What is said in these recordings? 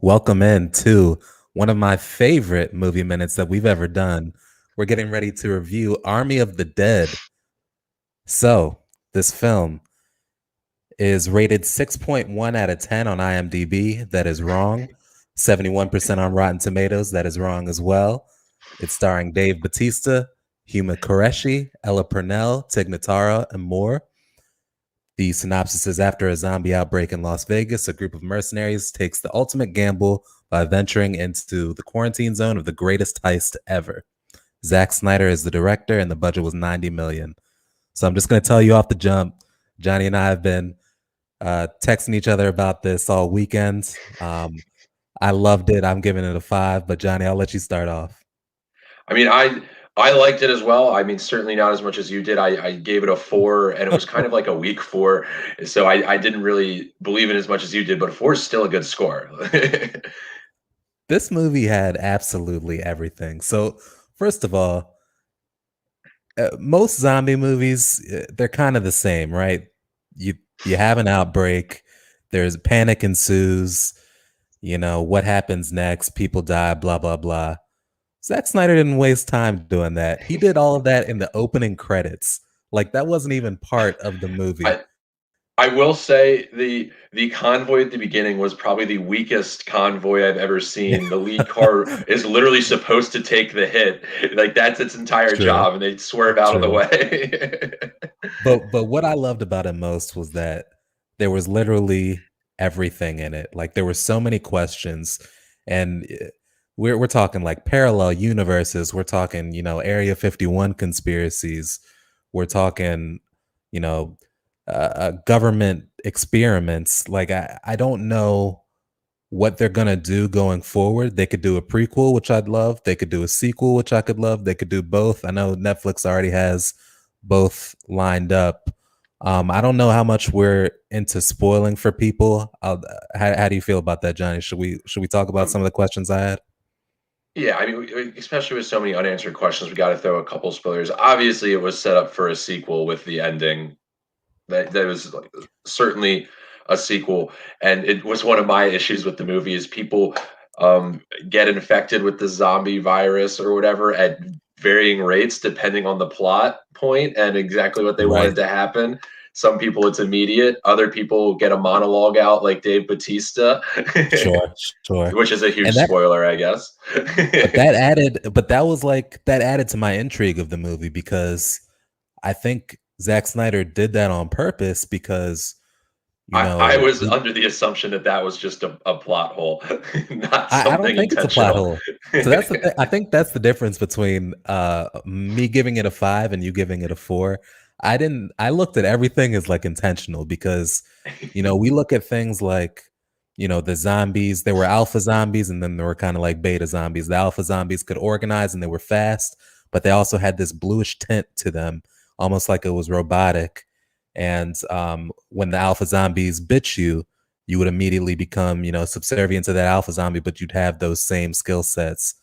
Welcome in to one of my favorite movie minutes that we've ever done. We're getting ready to review Army of the Dead. So, this film is rated 6.1 out of 10 on IMDb. That is wrong. 71% on Rotten Tomatoes. That is wrong as well. It's starring Dave Bautista, Huma Qureshi, Ella Purnell, Tig Notaro, and more. The synopsis is after a zombie outbreak in Las Vegas, a group of mercenaries takes the ultimate gamble by venturing into the quarantine zone of the greatest heist ever. Zack Snyder is the director, and the budget was $90 million. So I'm just going to tell you off the jump. Johnny and I have been texting each other about this all weekend. I loved it. I'm giving it a 5, but Johnny, I'll let you start off. I mean, I liked it as well. I mean, certainly not as much as you did. I gave it a 4, and it was kind of like a weak 4. So I didn't really believe it as much as you did, but a 4 is still a good score. This movie had absolutely everything. So, first of all, most zombie movies, they're kind of the same, right? You you have an outbreak, there's panic ensues, what happens next, people die, blah blah blah. Zack Snyder didn't waste time doing that. He did all of that in the opening credits. Like that wasn't even part of the movie. I I will say the convoy at the beginning was probably the weakest convoy I've ever seen. The lead car is literally supposed to take the hit. Like that's its entire True, job, and they swerve out of the true. way. But what I loved about it most was that there was literally everything in it. Like there were so many questions, and we're talking like parallel universes. We're talking Area 51 conspiracies. We're talking you know government experiments. Like I don't know what they're gonna do going forward. They could do a prequel, which I'd love. They could do a sequel, which I could love. They could do both. I know Netflix already has both lined up. I don't know how much we're into spoiling for people. How do you feel about that, Johnny? Should we talk about some of the questions I had? Yeah, I mean, especially with so many unanswered questions, we got to throw a couple spoilers. Obviously, it was set up for a sequel with the ending. That was like, certainly a sequel, and it was one of my issues with the movie is people get infected with the zombie virus or whatever at varying rates depending on the plot point and exactly what they wanted Right. to happen. Some people it's immediate, other people get a monologue out like Dave Batista, Sure. Sure. which is a huge And that spoiler, I guess. but that was like that added to my intrigue of the movie because I think Zack Snyder did that on purpose because I was under the assumption that that was just a plot hole, not I don't something think it's a plot intentional. hole. So that's the I think that's the difference between me giving it a 5 and you giving it a 4. I looked at everything as like intentional because we look at things like the zombies, there were alpha zombies and then there were kind of like beta zombies. The alpha zombies could organize and they were fast, but they also had this bluish tint to them, almost like it was robotic. And when the alpha zombies bit you, you would immediately become, subservient to that alpha zombie, but you'd have those same skill sets.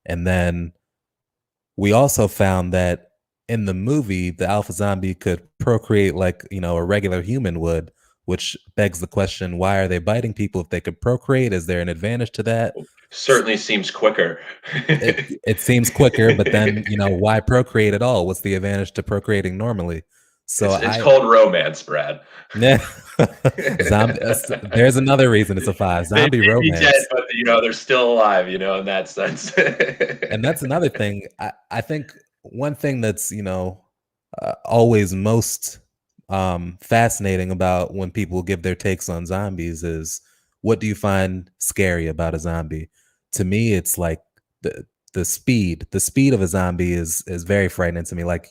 And then we also found that in the movie, the alpha zombie could procreate like, a regular human would, which begs the question, why are they biting people if they could procreate? Is there an advantage to that? Certainly seems quicker. It seems quicker, but then, why procreate at all? What's the advantage to procreating normally? So It's called romance, Brad. yeah, zombie. There's another reason it's a 5. They Zombie may be dead, romance. but they're still alive. In that sense. And that's another thing. I think one thing that's always most fascinating about when people give their takes on zombies is what do you find scary about a zombie? To me, it's like the speed. The speed of a zombie is very frightening to me. Like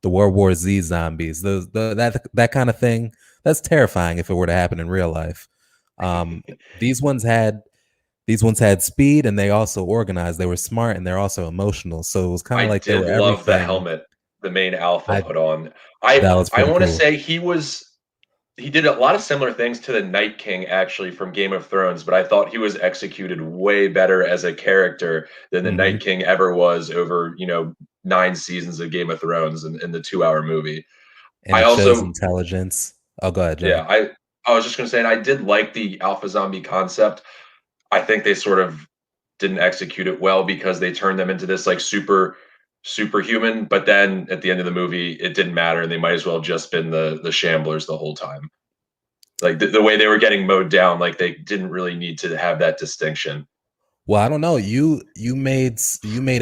the World War Z zombies, that kind of thing. That's terrifying if it were to happen in real life. Um, these ones had these ones had speed and they also organized. They were smart and they're also emotional. So it was kind of I like they did were love the everything. helmet the main alpha I put on. I That was I pretty want to cool. say he did a lot of similar things to the Night King actually from Game of Thrones, but I thought he was executed way better as a character than the Night Mhm. King ever was over 9 seasons of Game of Thrones in the 2 hour movie. And I it shows also intelligence. Oh, go ahead, Johnny. Yeah, I was just gonna say, and I did like the alpha zombie concept. I think they sort of didn't execute it well because they turned them into this like superhuman, but then at the end of the movie it didn't matter and they might as well have just been the shamblers the whole time. Like the way they were getting mowed down, like they didn't really need to have that distinction. Well, I don't know. You made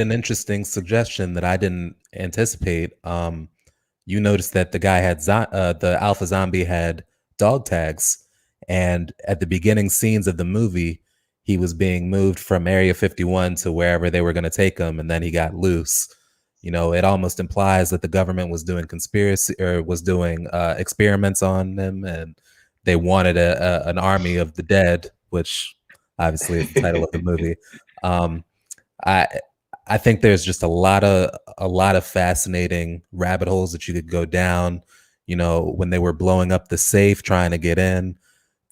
an interesting suggestion that I didn't anticipate. You noticed that the guy had the alpha zombie had dog tags, and at the beginning scenes of the movie, he was being moved from Area 51 to wherever they were going to take him, and then he got loose. You know, it almost implies that the government was doing conspiracy or was doing experiments on him, and they wanted an army of the dead, which obviously is the title of the movie. Um, I I think there's just a lot of fascinating rabbit holes that you could go down. You know, when they were blowing up the safe trying to get in,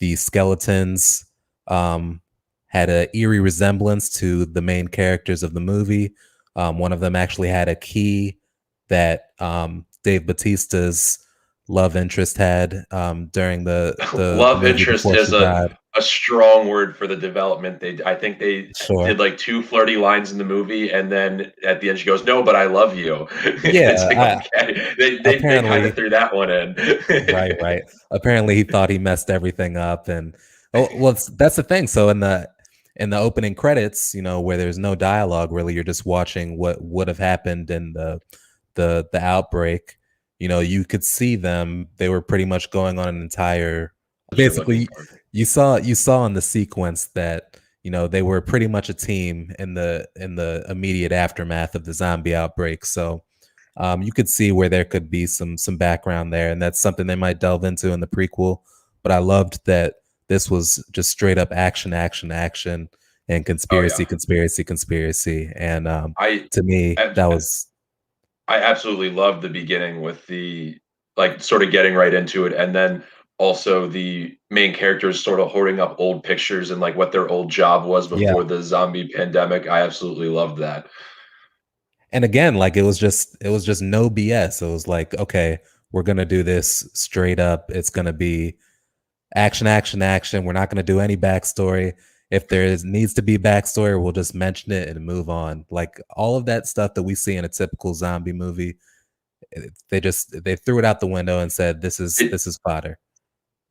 the skeletons um, had an eerie resemblance to the main characters of the movie. One of them actually had a key that Dave Bautista's love interest had during the Love movie interest before is she died. a strong word for the development. I think they Sure. did like two flirty lines in the movie, and then at the end she goes, "No, but I love you." It's Yeah. like okay, they kind of Apparently, threw that one in. right, right. Apparently, he thought he messed everything up, and oh, well, that's the thing. So in the opening credits, you know, where there's no dialogue, really, you're just watching what would have happened in the outbreak. You know, you could see them. They were pretty much going on an entire. What you're looking Basically, for. you saw in the sequence that you know they were pretty much a team in the immediate aftermath of the zombie outbreak. So you could see where there could be some background there, and that's something they might delve into in the prequel. But I loved that this was just straight up action, action, action, and Oh yeah, conspiracy, conspiracy, conspiracy. And I to me, that was I absolutely loved the beginning with the like sort of getting right into it, and then also the main characters sort of hoarding up old pictures and like what their old job was yeah. before the zombie pandemic. I absolutely loved that. And again, like it was just no BS. It was like, okay, we're gonna do this straight up. It's gonna be action, action, action. We're not gonna do any backstory. If needs to be backstory, we'll just mention it and move on. Like all of that stuff that we see in a typical zombie movie, they threw it out the window and said, It this is fodder."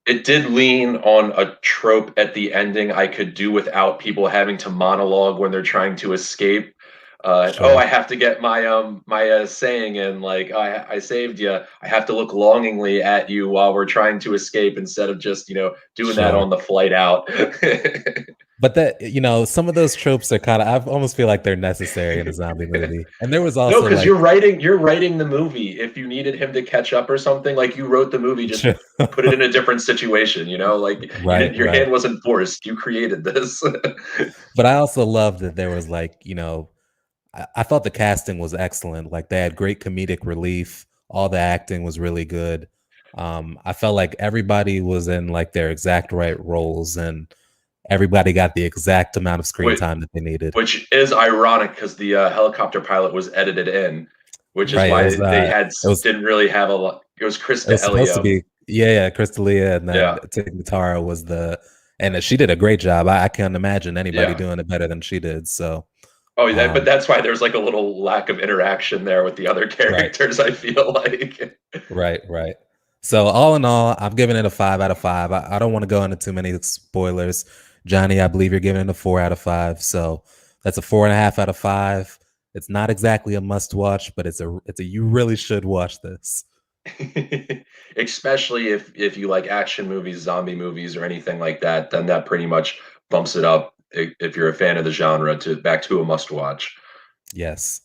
it did lean on a trope at the ending I could do without people having to monologue when they're trying to escape. Oh, Sure. I have to get my saying in, like, "Oh, I saved you." I have to look longingly at you while we're trying to escape instead of just, doing that Sure. on the flight out. But that you know, some of those tropes are kind of I almost feel like they're necessary in a zombie movie. And there was No, also because like you're writing the movie. If you needed him to catch up or something, like, you wrote the movie, just sure. put it in a different situation, Like, you Right, didn't your right. hand wasn't forced, you created this. But I also love that there was like, you know, I thought the casting was excellent. Like they had great comedic relief. All the acting was really good. I felt like everybody was in like their exact right roles, and everybody got the exact amount of screen Wait, time that they needed. which is ironic because the helicopter pilot was edited in, which is Right. why they It didn't really have a lot. It was Chris was supposed to D'Elia. be yeah, Crystalia, and then Yeah, Tig was the and she did a great job. I can't imagine anybody yeah. doing it better than she did. So Oh, yeah, but um, that's why there's like a little lack of interaction there with the other right. characters. I feel like. Right, right. So all in all, I'm giving it a 5 out of 5. I don't want to go into too many spoilers. Johnny, I believe you're giving it a 4 out of 5. So that's a 4.5 out of 5. It's not exactly a must watch, but it's a you really should watch this. Especially if you like action movies, zombie movies, or anything like that, then that pretty much bumps it up. If you're a fan of the genre, to back to a must watch. Yes.